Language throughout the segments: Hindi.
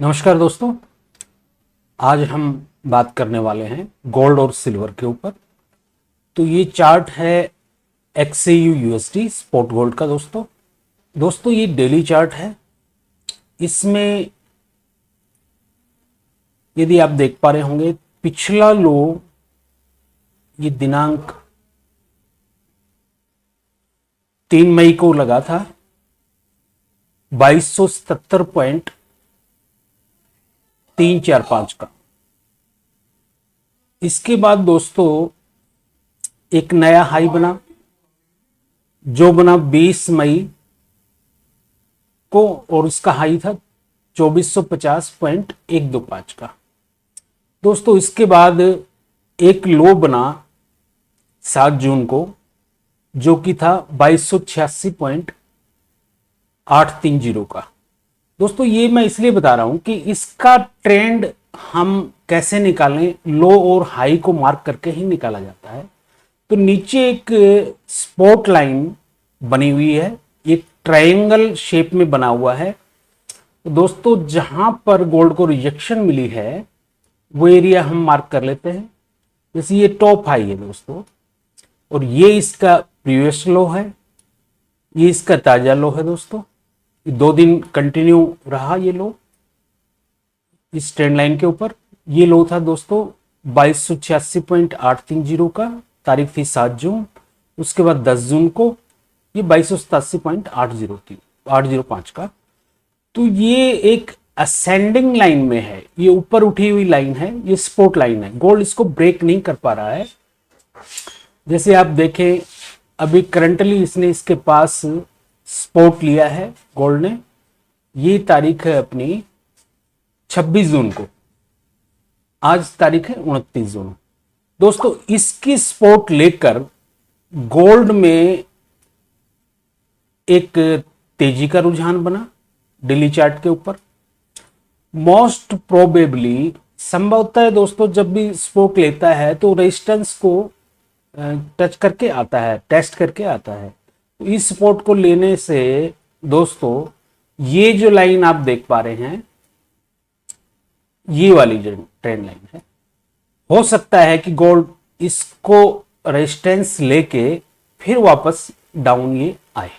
नमस्कार दोस्तों। आज हम बात करने वाले हैं गोल्ड और सिल्वर के ऊपर। तो ये चार्ट है XAU USD स्पॉट गोल्ड का। दोस्तों ये डेली चार्ट है। इसमें यदि आप देख पा रहे होंगे, पिछला लो ये दिनांक 3 मई को लगा था 2277.345 का। इसके बाद दोस्तों एक नया हाई बना, जो बना 20 मई को, और उसका हाई था 2450.125 का। दोस्तों इसके बाद एक लो बना 7 जून को, जो कि था 2286.830 का। दोस्तों ये मैं इसलिए बता रहा हूं कि इसका ट्रेंड हम कैसे निकालें, लो और हाई को मार्क करके ही निकाला जाता है। तो नीचे एक स्पॉट लाइन बनी हुई है, एक ट्रायंगल शेप में बना हुआ है। तो दोस्तों जहां पर गोल्ड को रिजेक्शन मिली है वो एरिया हम मार्क कर लेते हैं। जैसे ये टॉप हाई है दोस्तों, और ये इसका प्रीवियस लो है, ये इसका ताजा लो है दोस्तों। 2 दिन कंटिन्यू रहा ये लो इस ट्रेंड लाइन के ऊपर। ये लो था दोस्तों 2286.830 का, तारीख थी 7 जून। उसके बाद 10 जून को ये 2287.805 का। तो ये एक असेंडिंग लाइन में है, ये ऊपर उठी हुई लाइन है, ये सपोर्ट लाइन है। गोल्ड इसको ब्रेक नहीं कर पा रहा है। जैसे आप देखें अभी करंटली इसने इसके पास सपोर्ट लिया है गोल्ड ने। ये तारीख है अपनी 26 जून को, आज तारीख है 29 जून। दोस्तों इसकी सपोर्ट लेकर गोल्ड में एक तेजी का रुझान बना डेली चार्ट के ऊपर। मोस्ट प्रोबेबली संभवतः है दोस्तों, जब भी सपोर्ट लेता है तो रेजिस्टेंस को टच करके आता है, टेस्ट करके आता है। तो इस सपोर्ट को लेने से दोस्तों ये जो लाइन आप देख पा रहे हैं, ये वाली जो ट्रेंड लाइन है, हो सकता है कि गोल्ड इसको रेजिस्टेंस लेके फिर वापस डाउन ये आए।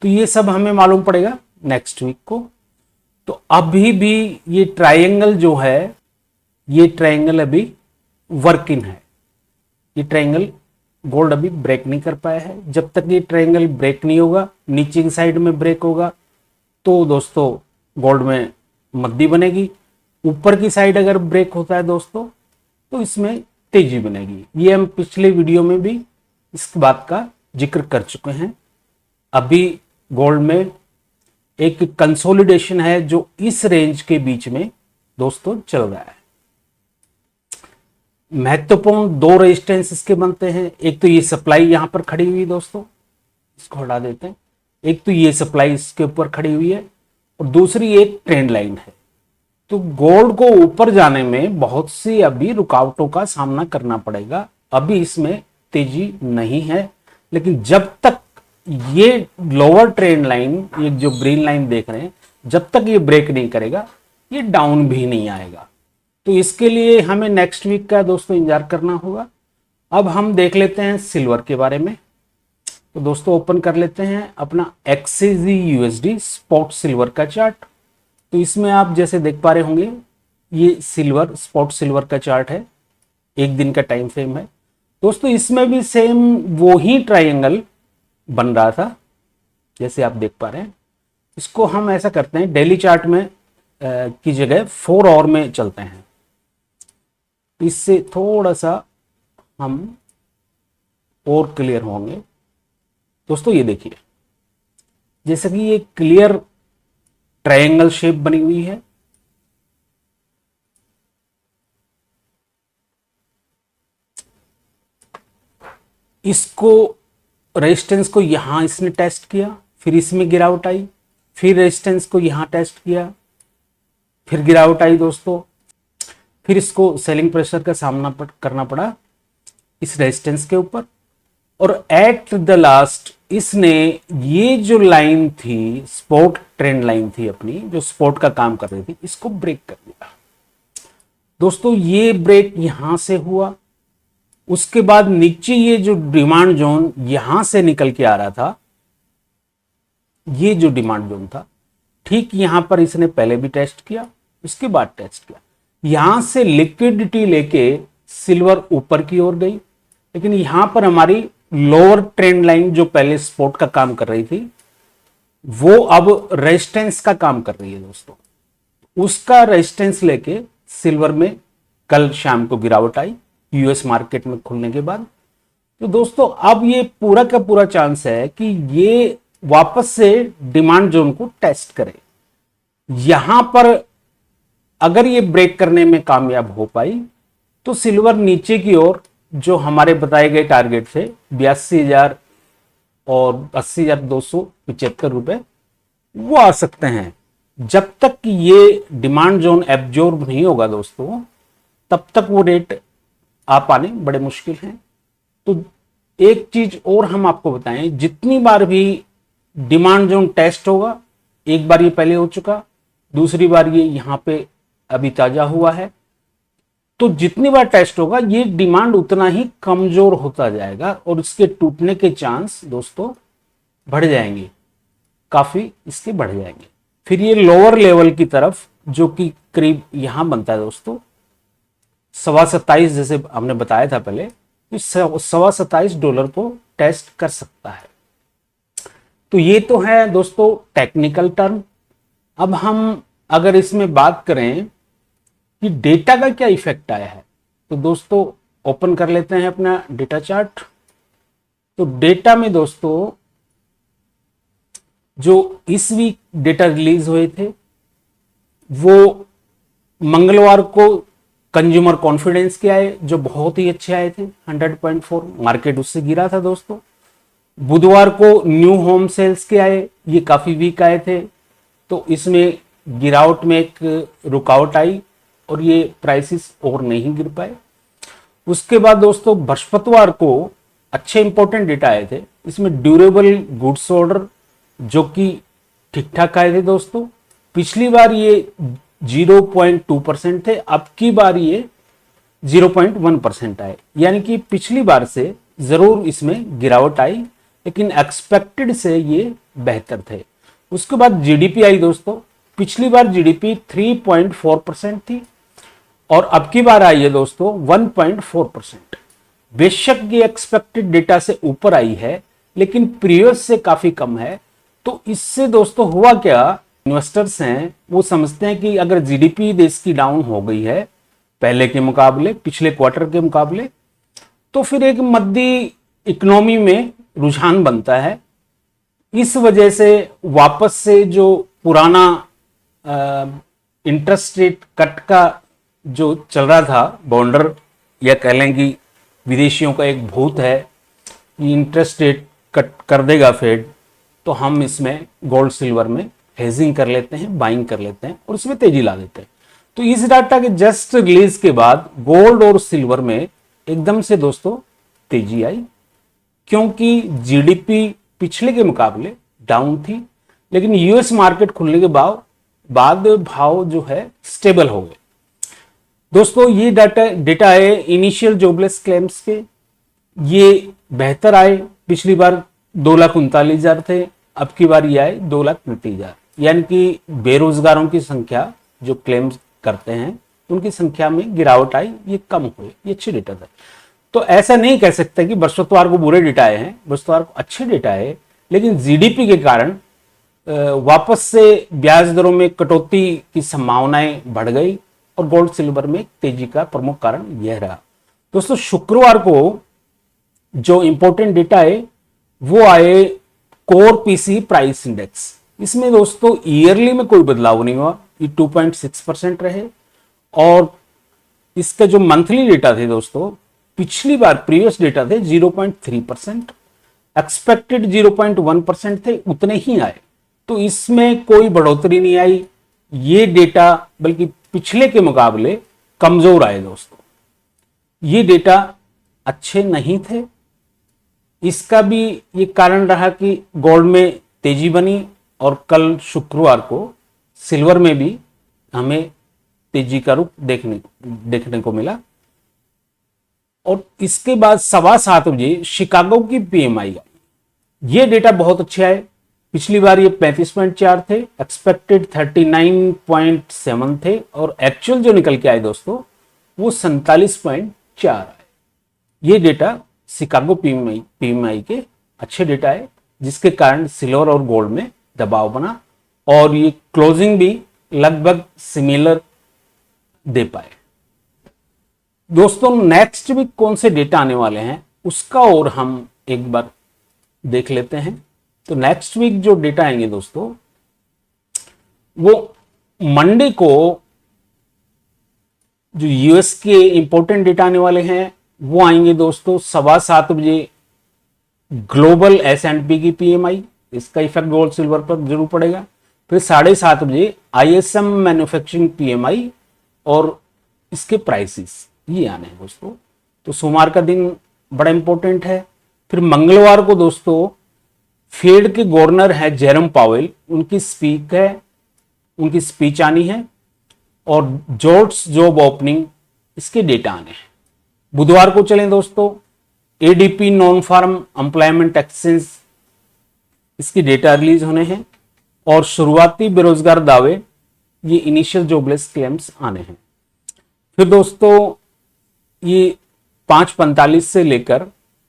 तो ये सब हमें मालूम पड़ेगा नेक्स्ट वीक को। तो अभी भी ये ट्रायंगल जो है, ये ट्रायंगल अभी वर्किंग है। ये ट्रायंगल गोल्ड अभी ब्रेक नहीं कर पाया है। जब तक ये ट्रायंगल ब्रेक नहीं होगा, नीचे की साइड में ब्रेक होगा, तो दोस्तों गोल्ड में मद्दी बनेगी। ऊपर की साइड अगर ब्रेक होता है दोस्तों, तो इसमें तेजी बनेगी। ये हम पिछले वीडियो में भी इस बात का जिक्र कर चुके हैं। अभी गोल्ड में एक कंसोलिडेशन है जो इस रेंज के बीच में दोस्तों चल रहा है। महत्वपूर्ण 2 रेजिस्टेंस इसके बनते हैं। एक तो ये सप्लाई यहां पर खड़ी हुई दोस्तों, इसको हटा देते हैं। एक तो ये सप्लाई इसके ऊपर खड़ी हुई है, और दूसरी एक ट्रेंड लाइन है। तो गोल्ड को ऊपर जाने में बहुत सी अभी रुकावटों का सामना करना पड़ेगा। अभी इसमें तेजी नहीं है, लेकिन जब तक ये लोअर ट्रेंड लाइन, ये जो ग्रीन लाइन देख रहे हैं, जब तक ये ब्रेक नहीं करेगा, ये डाउन भी नहीं आएगा। तो इसके लिए हमें नेक्स्ट वीक का दोस्तों इंतजार करना होगा। अब हम देख लेते हैं सिल्वर के बारे में। तो दोस्तों ओपन कर लेते हैं अपना XAU USD स्पॉट सिल्वर का चार्ट। तो इसमें आप जैसे देख पा रहे होंगे, ये सिल्वर स्पॉट सिल्वर का चार्ट है, एक दिन का टाइम फ्रेम है दोस्तों। इसमें भी सेम वो ही ट्रायंगल बन रहा था जैसे आप देख पा रहे हैं। इसको हम ऐसा करते हैं, डेली चार्ट में की जगह 4 आवर में चलते हैं। इससे थोड़ा सा हम और क्लियर होंगे दोस्तों। ये देखिए, जैसे कि ये क्लियर ट्रायंगल शेप बनी हुई है। इसको रेजिस्टेंस को यहां इसने टेस्ट किया, फिर इसमें गिरावट आई, फिर रेजिस्टेंस को यहां टेस्ट किया, फिर गिरावट आई दोस्तों। फिर इसको सेलिंग प्रेशर का सामना करना पड़ा इस रेजिस्टेंस के ऊपर, और एट द लास्ट इसने ये जो लाइन थी, सपोर्ट ट्रेंड लाइन थी अपनी, जो सपोर्ट का काम कर रही थी, इसको ब्रेक कर दिया दोस्तों। ये ब्रेक यहां से हुआ, उसके बाद नीचे ये जो डिमांड जोन यहां से निकल के आ रहा था, ये जो डिमांड जोन था, ठीक यहां पर इसने पहले भी टेस्ट किया, उसके बाद टेस्ट किया। यहां से लिक्विडिटी लेके सिल्वर ऊपर की ओर गई, लेकिन यहां पर हमारी लोअर ट्रेंड लाइन जो पहले सपोर्ट का काम कर रही थी, वो अब रेजिस्टेंस का काम कर रही है दोस्तों। उसका रेजिस्टेंस लेके सिल्वर में कल शाम को गिरावट आई यूएस मार्केट में खुलने के बाद। तो दोस्तों अब ये पूरा का पूरा चांस है कि ये वापस से डिमांड जोन को टेस्ट करे। यहां पर अगर ये ब्रेक करने में कामयाब हो पाई तो सिल्वर नीचे की ओर जो हमारे बताए गए टारगेट थे 82,000 और 80,275 रुपए, वो आ सकते हैं। जब तक कि ये डिमांड जोन एब्जॉर्ब नहीं होगा दोस्तों, तब तक वो रेट आ पाने बड़े मुश्किल हैं। तो एक चीज और हम आपको बताएं, जितनी बार भी डिमांड जोन टेस्ट होगा, एक बार ये पहले हो चुका, दूसरी बार ये यहां पे अभी ताजा हुआ है, तो जितनी बार टेस्ट होगा ये डिमांड उतना ही कमजोर होता जाएगा और इसके टूटने के चांस दोस्तों बढ़ जाएंगे, काफी इसके बढ़ जाएंगे। फिर ये लोअर लेवल की तरफ जो कि करीब यहां बनता है दोस्तों $27.25, जैसे हमने बताया था पहले, $27.25 को टेस्ट कर सकता है। तो ये तो है दोस्तों टेक्निकल टर्म। अब हम अगर इसमें बात करें कि डेटा का क्या इफेक्ट आया है, तो दोस्तों ओपन कर लेते हैं अपना डेटा चार्ट। तो डेटा में दोस्तों जो इस वीक डेटा रिलीज हुए थे, वो मंगलवार को कंज्यूमर कॉन्फिडेंस के आए जो बहुत ही अच्छे आए थे 100.4, मार्केट उससे गिरा था दोस्तों। बुधवार को न्यू होम सेल्स के आए, ये काफी वीक आए थे, तो इसमें गिरावट में एक रुकावट आई और ये प्राइसेस और नहीं गिर पाए। उसके बाद दोस्तों बृहस्पतिवार को अच्छे इंपॉर्टेंट डेटा आए थे, इसमें ड्यूरेबल गुड्स ऑर्डर जो कि ठीक ठाक आए थे दोस्तों। पिछली बार ये 0.2% थे, अब की बार ये 0.1% आए, यानी कि पिछली बार से जरूर इसमें गिरावट आई, लेकिन एक्सपेक्टेड से ये बेहतर थे। उसके बाद जीडीपी आई दोस्तों, पिछली बार जीडीपी 3.4% थी और अब की बार आई है दोस्तों 1.4%। बेशक ये एक्सपेक्टेड डेटा से ऊपर आई है, लेकिन प्रीवियस से काफी कम है। तो इससे दोस्तों हुआ क्या, इन्वेस्टर्स हैं वो समझते हैं कि अगर जीडीपी देश की डाउन हो गई है पहले के मुकाबले, पिछले क्वार्टर के मुकाबले, तो फिर एक मद्दी इकोनॉमी में रुझान बनता है। इस वजह से वापस से जो पुराना इंटरेस्ट रेट कट का जो चल रहा था बॉन्डर, या कह लें कि विदेशियों का एक भूत है कि इंटरेस्ट रेट कट कर देगा फेड, तो हम इसमें गोल्ड सिल्वर में हेजिंग कर लेते हैं, बाइंग कर लेते हैं और इसमें तेजी ला देते हैं। तो इस डाटा के जस्ट रिलीज के बाद गोल्ड और सिल्वर में एकदम से दोस्तों तेजी आई, क्योंकि जीडीपी पिछले के मुकाबले डाउन थी, लेकिन यूएस मार्केट खुलने के बाद भाव जो है स्टेबल हो गए। दोस्तों ये डेटा है इनिशियल जॉबलेस क्लेम्स के, ये बेहतर आए। पिछली बार 2,39,000 थे, अब की बार ये आए 2,29,000, यानी कि बेरोजगारों की संख्या जो क्लेम करते हैं उनकी संख्या में गिरावट आई, ये कम हुई, ये अच्छे डेटा था। तो ऐसा नहीं कह सकते कि बृहस्पतिवार को बुरे डेटा आए हैं, बृहस्पतिवार को अच्छे डेटा आए, लेकिन जीडीपी के कारण वापस से ब्याज दरों में कटौती की संभावनाएं बढ़ गई और गोल्ड सिल्वर में तेजी का प्रमुख कारण यह रहा। दोस्तों शुक्रवार को जो इंपॉर्टेंट डेटा है वो आए कोर पीसी प्राइस इंडेक्स। इसमें दोस्तों ईयरली में कोई बदलाव नहीं हुआ, ये 2.6% रहे। और इसके जो मंथली डेटा थे दोस्तों, पिछली बार प्रीवियस डेटा थे 0.3%, एक्सपेक्टेड 0.1% थे, उतने ही आए। तो इसमें कोई बढ़ोतरी नहीं आई, ये डेटा बल्कि पिछले के मुकाबले कमजोर आए दोस्तों। ये डेटा अच्छे नहीं थे, इसका भी ये कारण रहा कि गोल्ड में तेजी बनी और कल शुक्रवार को सिल्वर में भी हमें तेजी का रुख देखने को मिला। और इसके बाद 7:15 बजे शिकागो की पीएमआई आई। ये डेटा बहुत अच्छा है। पिछली बार ये 35.4 थे, एक्सपेक्टेड 39.7 थे और एक्चुअल जो निकल के आए दोस्तों वो 47.4 आए। ये डेटा शिकागो पीएमआई के अच्छे डेटा है, जिसके कारण सिल्वर और गोल्ड में दबाव बना और ये क्लोजिंग भी लगभग सिमिलर दे पाए। दोस्तों नेक्स्ट वीक कौन से डेटा आने वाले हैं उसका और हम एक बार देख लेते हैं। तो नेक्स्ट वीक जो डेटा आएंगे दोस्तों वो मंडे को जो यूएस के इंपॉर्टेंट डेटा आने वाले हैं वो आएंगे दोस्तों 7:15 बजे ग्लोबल S&P की पीएमआई। इसका इफेक्ट गोल्ड सिल्वर पर जरूर पड़ेगा। फिर 7:30 बजे ISM मैन्युफैक्चरिंग पीएमआई और इसके प्राइसेस ये आने हैं दोस्तों। तो सोमवार का दिन बड़ा इंपॉर्टेंट है। फिर मंगलवार को दोस्तों फेड के गवर्नर है जेरम पावेल, उनकी स्पीच आनी है और जॉब्स जॉब ओपनिंग इसके डेटा आने हैं। बुधवार को चलें दोस्तों ADP non farm employment exchange इसकी डेटा रिलीज होने हैं और शुरुआती बेरोजगार दावे ये इनिशियल जॉबलेस क्लेम्स आने हैं। फिर दोस्तों ये 5:45 से लेकर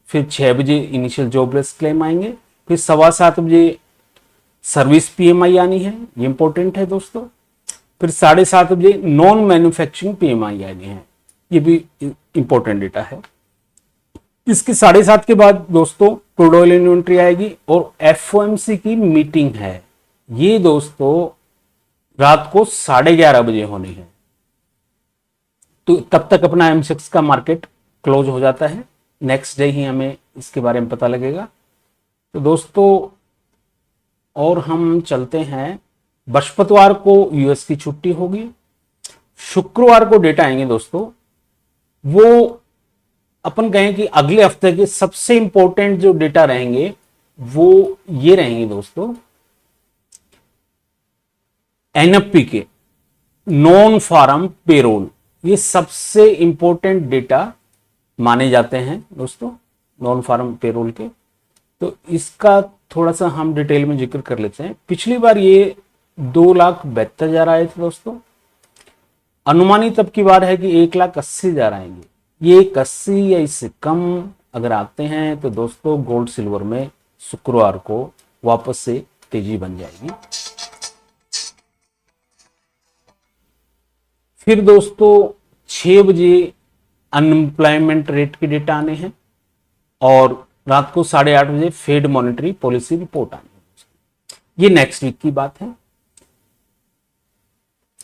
फिर 6 बजे इनिशियल जॉबलेस क्लेम आएंगे। फिर 7:15 बजे सर्विस पीएमआई आनी है, ये इंपॉर्टेंट है दोस्तों। फिर 7:30 बजे नॉन मैन्युफैक्चरिंग पीएमआई आनी है, ये भी इंपॉर्टेंट डेटा है। इसके 7:30 के बाद दोस्तों क्रूड ऑयल इन्वेंट्री आएगी और FOMC की मीटिंग है, ये दोस्तों रात को 11:30 बजे होनी है। तो तब तक अपना M6 का मार्केट क्लोज हो जाता है, नेक्स्ट डे ही हमें इसके बारे में पता लगेगा। तो दोस्तों और हम चलते हैं, बृहस्पतिवार को यूएस की छुट्टी होगी। शुक्रवार को डेटा आएंगे दोस्तों, वो अपन कहें कि अगले हफ्ते के सबसे इंपॉर्टेंट जो डेटा रहेंगे वो ये रहेंगे दोस्तों NFP के नॉन फार्म पेरोल। ये सबसे इंपॉर्टेंट डेटा माने जाते हैं दोस्तों नॉन फार्म पेरोल के। तो इसका थोड़ा सा हम डिटेल में जिक्र कर लेते हैं। पिछली बार ये 2,72,000 आए थे दोस्तों। अनुमानित अब की बार है कि 1,80,000 आएंगे। ये 80 या इससे कम अगर आते हैं तो दोस्तों गोल्ड सिल्वर में शुक्रवार को वापस से तेजी बन जाएगी। फिर दोस्तों 6 बजे अनएम्प्लॉयमेंट रेट के डेटा आने हैं और रात को 8:30 बजे फेड मॉनेटरी पॉलिसी रिपोर्ट आनी है। ये नेक्स्ट वीक की बात है।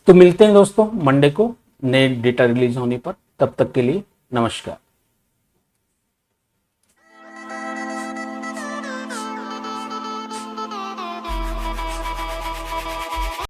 तो मिलते हैं दोस्तों मंडे को नए डेटा रिलीज होने पर। तब तक के लिए नमस्कार।